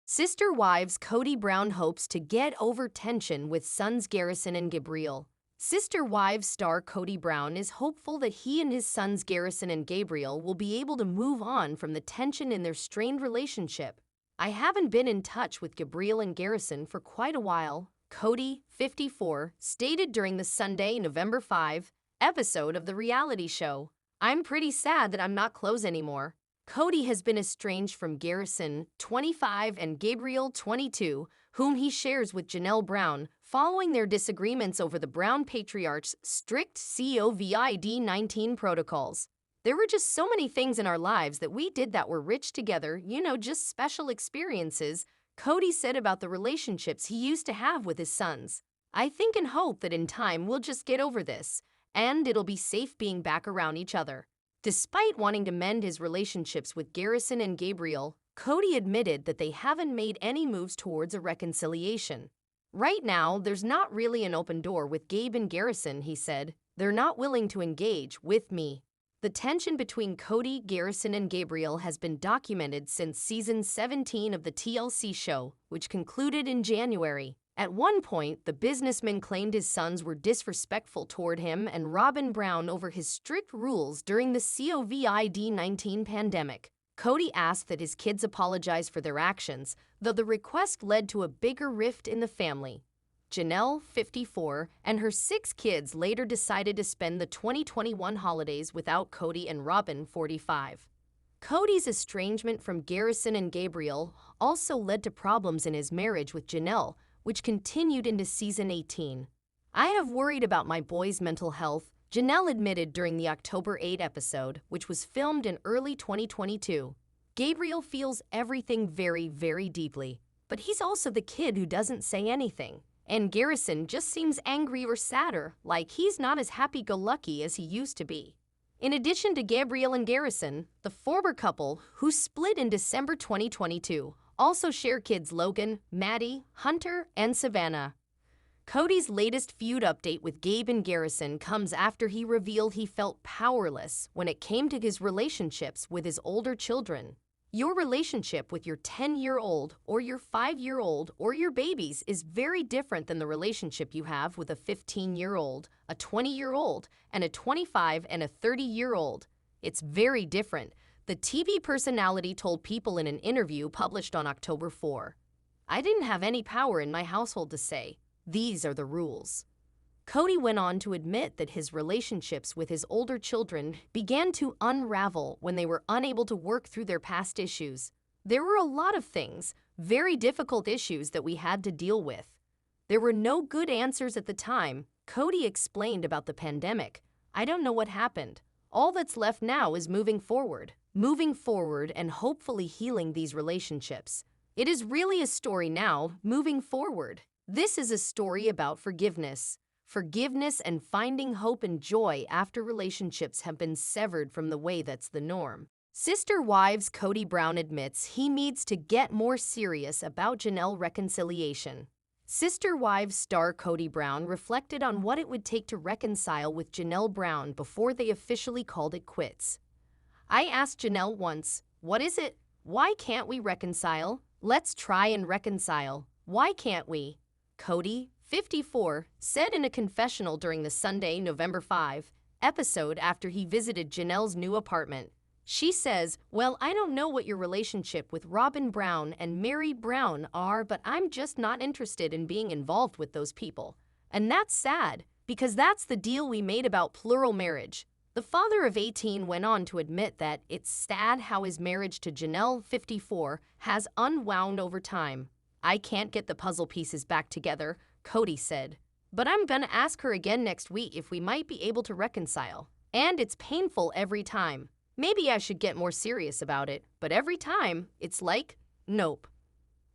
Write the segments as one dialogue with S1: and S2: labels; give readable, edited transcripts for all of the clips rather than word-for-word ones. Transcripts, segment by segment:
S1: Sister wives Kody Brown hopes to get over tension with sons Garrison and Gabriel. Sister Wives star Kody Brown is hopeful that he and his sons Garrison and Gabriel will be able to move on from the tension in their strained relationship. I haven't been in touch with Gabriel and Garrison for quite a while, Kody, 54, stated during the Sunday, November 5 episode of the reality show. I'm pretty sad that I'm not close anymore. Kody has been estranged from Garrison, 25, and Gabriel, 22, whom he shares with Janelle Brown, following their disagreements over the Brown patriarch's strict COVID-19 protocols. There were just so many things in our lives that we did that were rich together, just special experiences, Kody said about the relationships he used to have with his sons. I think and hope that in time we'll just get over this, and it'll be safe being back around each other. Despite wanting to mend his relationships with Garrison and Gabriel, Kody admitted that they haven't made any moves towards a reconciliation. Right now, there's not really an open door with Gabe and Garrison, he said. They're not willing to engage with me. The tension between Kody, Garrison, and Gabriel has been documented since season 17 of the TLC show, which concluded in January. At one point, the businessman claimed his sons were disrespectful toward him and Robin Brown over his strict rules during the COVID-19 pandemic. Kody asked that his kids apologize for their actions, though the request led to a bigger rift in the family. Janelle, 54, and her 6 kids later decided to spend the 2021 holidays without Kody and Robin, 45. Kody's estrangement from Garrison and Gabriel also led to problems in his marriage with Janelle, which continued into season 18. I have worried about my boy's mental health, Janelle admitted during the October 8 episode, which was filmed in early 2022. Gabriel feels everything very, very deeply, but he's also the kid who doesn't say anything. And Garrison just seems angry or sadder, like he's not as happy-go-lucky as he used to be. In addition to Gabriel and Garrison, the former couple, who split in December 2022, also share kids Logan, Maddie, Hunter, and Savannah. Kody's latest feud update with Gabe and Garrison comes after he revealed he felt powerless when it came to his relationships with his older children. Your relationship with your 10-year-old or your 5-year-old or your babies is very different than the relationship you have with a 15-year-old, a 20-year-old, and a 25 and a 30-year-old. It's very different, the TV personality told People in an interview published on October 4. I didn't have any power in my household to say, these are the rules. Kody went on to admit that his relationships with his older children began to unravel when they were unable to work through their past issues. There were a lot of things, very difficult issues that we had to deal with. There were no good answers at the time, Kody explained about the pandemic. I don't know what happened. All that's left now is moving forward and hopefully healing these relationships. It is really a story now, moving forward. This is a story about forgiveness and finding hope and joy after relationships have been severed from the way that's the norm. Sister Wives Kody Brown admits he needs to get more serious about Janelle reconciliation. Sister Wives star Kody Brown reflected on what it would take to reconcile with Janelle Brown before they officially called it quits. I asked Janelle once, what is it? Why can't we reconcile? Let's try and reconcile. Why can't we? Kody, 54, said in a confessional during the Sunday, November 5 episode after he visited Janelle's new apartment. She says, well, I don't know what your relationship with Robin Brown and Mary Brown are, but I'm just not interested in being involved with those people. And that's sad, because that's the deal we made about plural marriage. The father of 18 went on to admit that it's sad how his marriage to Janelle, 54, has unwound over time. I can't get the puzzle pieces back together, Kody said. But I'm gonna ask her again next week if we might be able to reconcile. And it's painful every time. Maybe I should get more serious about it, but every time, it's like, nope.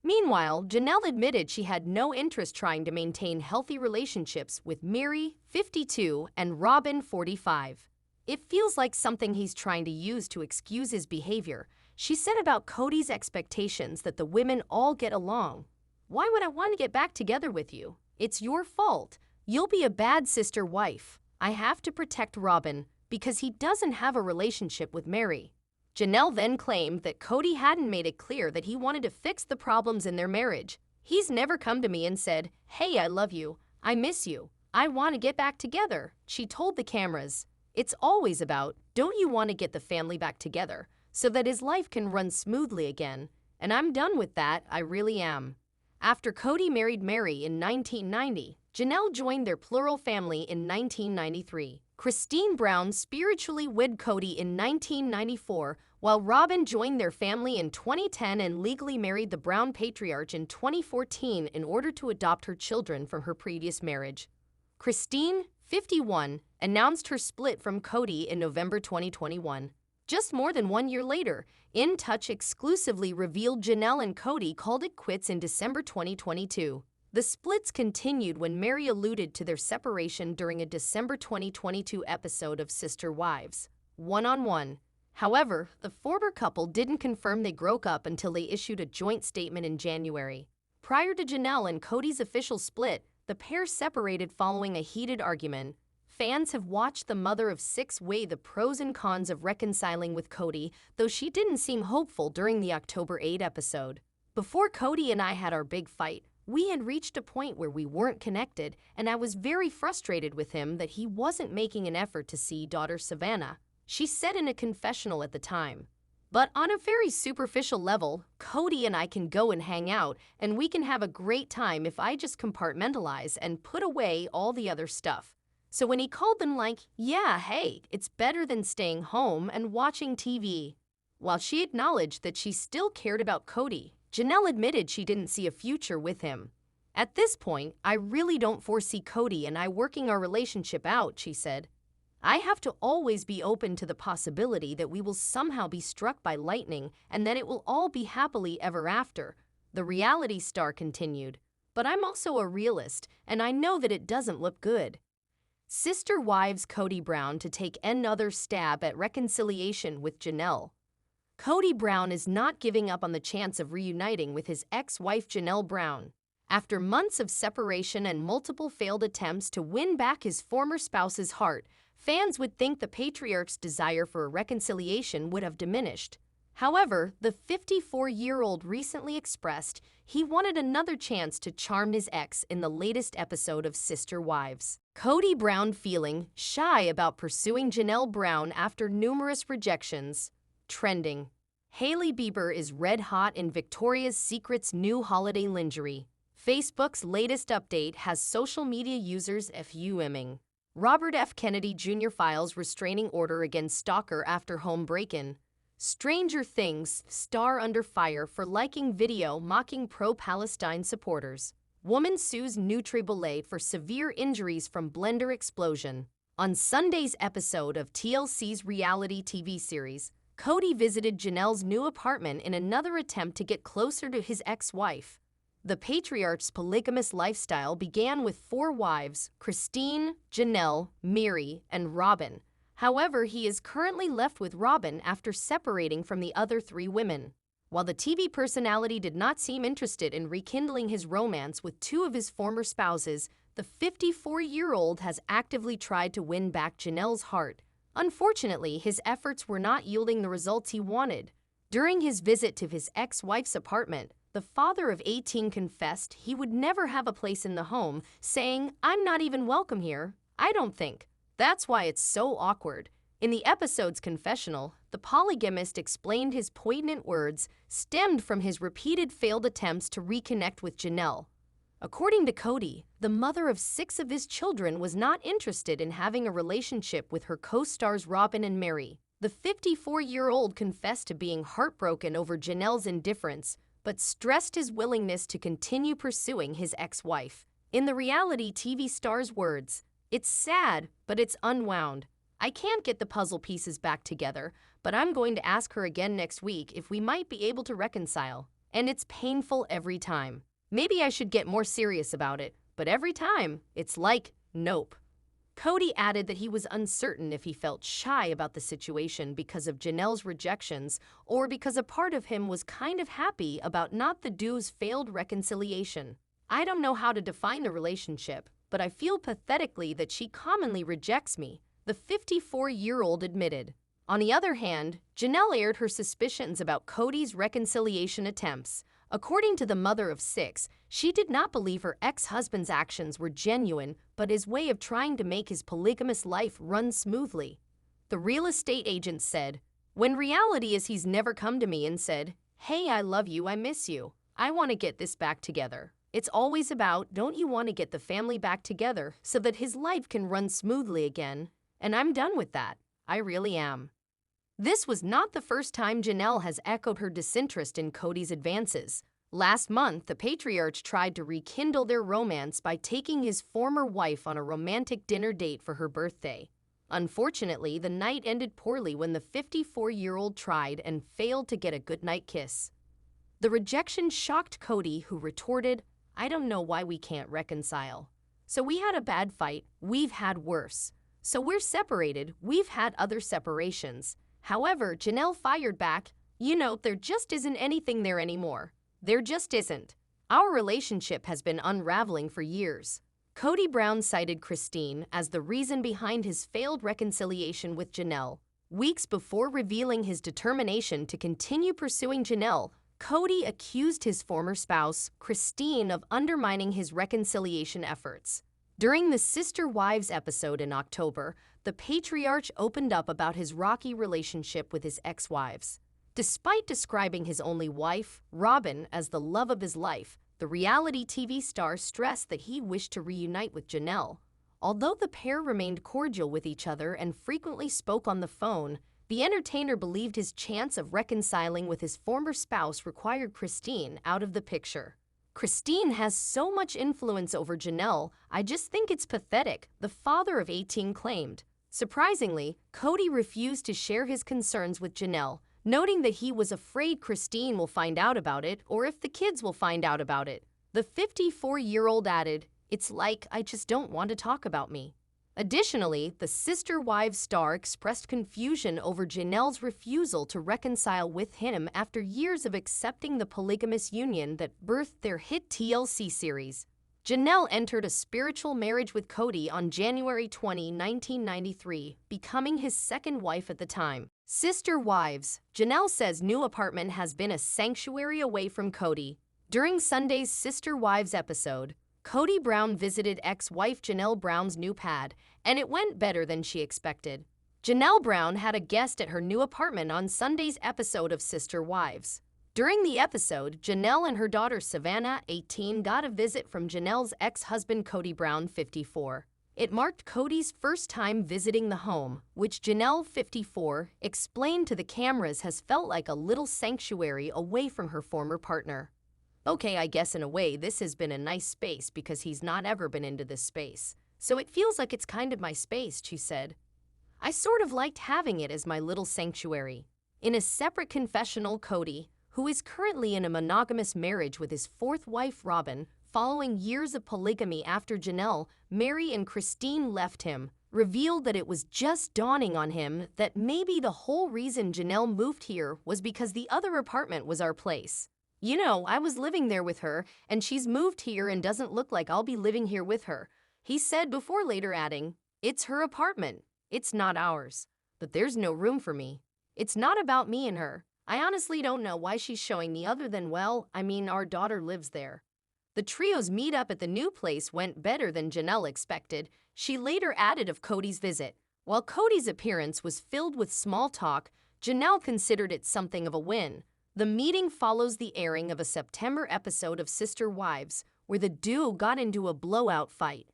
S1: Meanwhile, Janelle admitted she had no interest trying to maintain healthy relationships with Mary, 52, and Robin, 45. It feels like something he's trying to use to excuse his behavior, she said about Kody's expectations that the women all get along. Why would I want to get back together with you? It's your fault. You'll be a bad sister wife. I have to protect Robin because he doesn't have a relationship with Mary. Janelle then claimed that Kody hadn't made it clear that he wanted to fix the problems in their marriage. "He's never come to me and said, 'Hey, I love you, I miss you, I want to get back together,'" she told the cameras. "It's always about, don't you want to get the family back together so that his life can run smoothly again? And I'm done with that, I really am." After Kody married Mary in 1990, Janelle joined their plural family in 1993. Christine Brown spiritually wed Kody in 1994, while Robyn joined their family in 2010 and legally married the Brown patriarch in 2014 in order to adopt her children from her previous marriage. Christine, 51, announced her split from Kody in November 2021. Just more than 1 year later, In Touch exclusively revealed Janelle and Kody called it quits in December 2022. The splits continued when Mary alluded to their separation during a December 2022 episode of Sister Wives, One-on-One. However, the former couple didn't confirm they broke up until they issued a joint statement in January. Prior to Janelle and Kody's official split, the pair separated following a heated argument. Fans have watched the mother of six weigh the pros and cons of reconciling with Kody, though she didn't seem hopeful during the October 8 episode. "Before Kody and I had our big fight, we had reached a point where we weren't connected, and I was very frustrated with him that he wasn't making an effort to see daughter Savannah," she said in a confessional at the time. "But on a very superficial level, Kody and I can go and hang out, and we can have a great time if I just compartmentalize and put away all the other stuff." So when he called them like, "Yeah, hey, it's better than staying home and watching TV." While she acknowledged that she still cared about Kody, Janelle admitted she didn't see a future with him. "At this point, I really don't foresee Kody and I working our relationship out," she said. "I have to always be open to the possibility that we will somehow be struck by lightning and that it will all be happily ever after," the reality star continued. "But I'm also a realist, and I know that it doesn't look good." Sister Wives Kody Brown to take another stab at reconciliation with Janelle. Kody Brown is not giving up on the chance of reuniting with his ex-wife Janelle Brown. After months of separation and multiple failed attempts to win back his former spouse's heart, fans would think the patriarch's desire for a reconciliation would have diminished. However, the 54-year-old recently expressed he wanted another chance to charm his ex in the latest episode of Sister Wives. Kody Brown feeling shy about pursuing Janelle Brown after numerous rejections. Trending. Hailey Bieber is red hot in Victoria's Secret's new holiday lingerie. Facebook's latest update has social media users fuming. Robert F. Kennedy Jr. files restraining order against stalker after home break-in. Stranger Things star under fire for liking video mocking pro-Palestine supporters. Woman sues Nutribullet for severe injuries from blender explosion. On Sunday's episode of TLC's reality TV series, Kody visited Janelle's new apartment in another attempt to get closer to his ex-wife. The patriarch's polygamous lifestyle began with 4 wives: Christine, Janelle, Mary, and Robyn. However, he is currently left with Robyn after separating from the other 3 women. While the TV personality did not seem interested in rekindling his romance with 2 of his former spouses, the 54-year-old has actively tried to win back Janelle's heart. Unfortunately, his efforts were not yielding the results he wanted. During his visit to his ex-wife's apartment, the father of 18 confessed he would never have a place in the home, saying, "I'm not even welcome here, I don't think. That's why it's so awkward." In the episode's confessional, the polygamist explained his poignant words stemmed from his repeated failed attempts to reconnect with Janelle. According to Kody, the mother of 6 of his children was not interested in having a relationship with her co-stars Robyn and Mary. The 54-year-old confessed to being heartbroken over Janelle's indifference, but stressed his willingness to continue pursuing his ex-wife. In the reality TV star's words, "It's sad, but it's unwound. I can't get the puzzle pieces back together, but I'm going to ask her again next week if we might be able to reconcile. And it's painful every time. Maybe I should get more serious about it, but every time, it's like, nope." Kody added that he was uncertain if he felt shy about the situation because of Janelle's rejections or because a part of him was kind of happy about not the duo's failed reconciliation. "I don't know how to define the relationship, but I feel pathetically that she commonly rejects me," the 54-year-old admitted. On the other hand, Janelle aired her suspicions about Kody's reconciliation attempts. According to the mother of 6, she did not believe her ex-husband's actions were genuine, but his way of trying to make his polygamous life run smoothly. The real estate agent said, "When reality is he's never come to me and said, 'Hey, I love you, I miss you. I want to get this back together.' It's always about, don't you want to get the family back together so that his life can run smoothly again? And I'm done with that. I really am." This was not the first time Janelle has echoed her disinterest in Kody's advances. Last month, the patriarch tried to rekindle their romance by taking his former wife on a romantic dinner date for her birthday. Unfortunately, the night ended poorly when the 54-year-old tried and failed to get a goodnight kiss. The rejection shocked Kody, who retorted, "I don't know why we can't reconcile. So we had a bad fight, we've had worse. So we're separated, we've had other separations." However, Janelle fired back, "There just isn't anything there anymore. There just isn't. Our relationship has been unraveling for years." Kody Brown cited Christine as the reason behind his failed reconciliation with Janelle. Weeks before revealing his determination to continue pursuing Janelle, Kody accused his former spouse, Christine, of undermining his reconciliation efforts. During the Sister Wives episode in October, the patriarch opened up about his rocky relationship with his ex-wives. Despite describing his only wife, Robin, as the love of his life, the reality TV star stressed that he wished to reunite with Janelle. Although the pair remained cordial with each other and frequently spoke on the phone, the entertainer believed his chance of reconciling with his former spouse required Christine out of the picture. "Christine has so much influence over Janelle, I just think it's pathetic," the father of 18 claimed. Surprisingly, Kody refused to share his concerns with Janelle, noting that he was afraid Christine will find out about it or if the kids will find out about it. The 54-year-old added, "It's like I just don't want to talk about me." Additionally, the Sister Wives star expressed confusion over Janelle's refusal to reconcile with him after years of accepting the polygamous union that birthed their hit TLC series. Janelle entered a spiritual marriage with Kody on January 20, 1993, becoming his second wife at the time. Sister Wives. Janelle says new apartment has been a sanctuary away from Kody. During Sunday's Sister Wives episode, Kody Brown visited ex-wife Janelle Brown's new pad, and it went better than she expected. Janelle Brown had a guest at her new apartment on Sunday's episode of Sister Wives. During the episode, Janelle and her daughter Savannah, 18, got a visit from Janelle's ex-husband Kody Brown, 54. It marked Kody's first time visiting the home, which Janelle, 54, explained to the cameras has felt like a little sanctuary away from her former partner. "Okay, I guess in a way this has been a nice space because he's not ever been into this space. So it feels like it's kind of my space," she said. "I sort of liked having it as my little sanctuary." In a separate confessional, Kody, who is currently in a monogamous marriage with his fourth wife Robin, following years of polygamy after Janelle, Mary, and Christine left him, revealed that it was just dawning on him that maybe the whole reason Janelle moved here was because the other apartment was our place. I was living there with her, and she's moved here and doesn't look like I'll be living here with her," he said before later adding, "It's her apartment. It's not ours. But there's no room for me. It's not about me and her. I honestly don't know why she's showing me other than, our daughter lives there." The trio's meet-up at the new place went better than Janelle expected, she later added of Kody's visit. While Kody's appearance was filled with small talk, Janelle considered it something of a win. The meeting follows the airing of a September episode of Sister Wives, where the duo got into a blowout fight.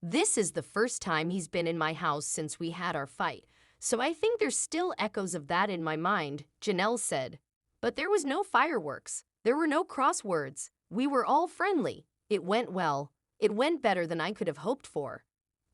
S1: "This is the first time he's been in my house since we had our fight, so I think there's still echoes of that in my mind," Janelle said. "But there was no fireworks. There were no crosswords. We were all friendly. It went well. It went better than I could have hoped for."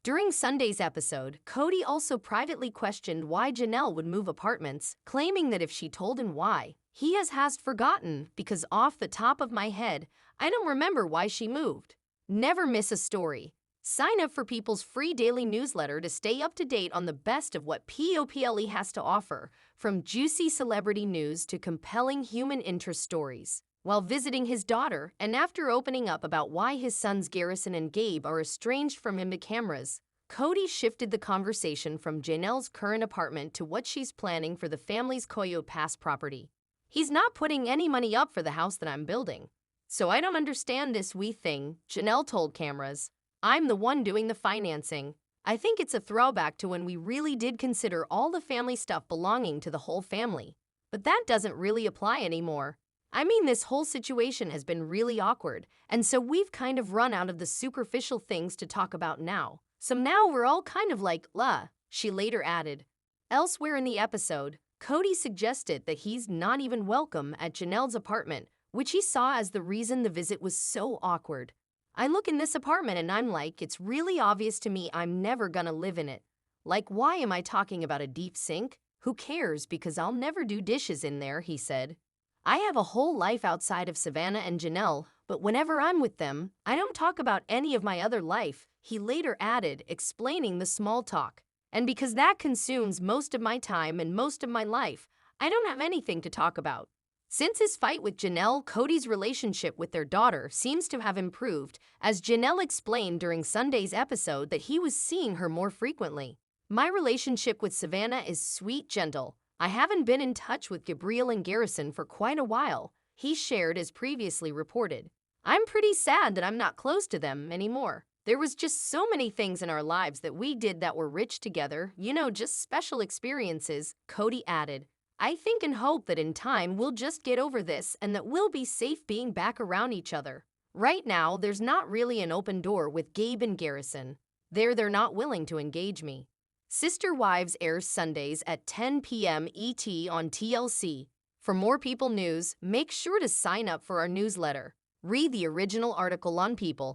S1: During Sunday's episode, Kody also privately questioned why Janelle would move apartments, claiming that if she told him why, he has forgotten because off the top of my head, I don't remember why she moved. Never miss a story. Sign up for People's free daily newsletter to stay up to date on the best of what POPLE has to offer, from juicy celebrity news to compelling human interest stories. While visiting his daughter, and after opening up about why his sons Garrison and Gabe are estranged from him to cameras, Kody shifted the conversation from Janelle's current apartment to what she's planning for the family's Coyote Pass property. He's not putting any money up for the house that I'm building. So I don't understand this wee thing, Janelle told cameras. I'm the one doing the financing. I think it's a throwback to when we really did consider all the family stuff belonging to the whole family. But that doesn't really apply anymore. I mean, this whole situation has been really awkward, and so we've kind of run out of the superficial things to talk about now. So now we're all kind of like, she later added. Elsewhere in the episode, Kody suggested that he's not even welcome at Janelle's apartment, which he saw as the reason the visit was so awkward. I look in this apartment and I'm like, it's really obvious to me I'm never gonna live in it. Like, why am I talking about a deep sink? Who cares, because I'll never do dishes in there, he said. I have a whole life outside of Savannah and Janelle, but whenever I'm with them, I don't talk about any of my other life, he later added, explaining the small talk. And because that consumes most of my time and most of my life, I don't have anything to talk about. Since his fight with Janelle, Kody's relationship with their daughter seems to have improved, as Janelle explained during Sunday's episode that he was seeing her more frequently. My relationship with Savannah is sweet, gentle. I haven't been in touch with Gabriel and Garrison for quite a while, he shared as previously reported. I'm pretty sad that I'm not close to them anymore. There was just so many things in our lives that we did that were rich together, just special experiences, Kody added. I think and hope that in time we'll just get over this and that we'll be safe being back around each other. Right now, there's not really an open door with Gabe and Garrison. They're not willing to engage me. Sister Wives airs Sundays at 10 p.m. ET on TLC. For more People news, make sure to sign up for our newsletter. Read the original article on People.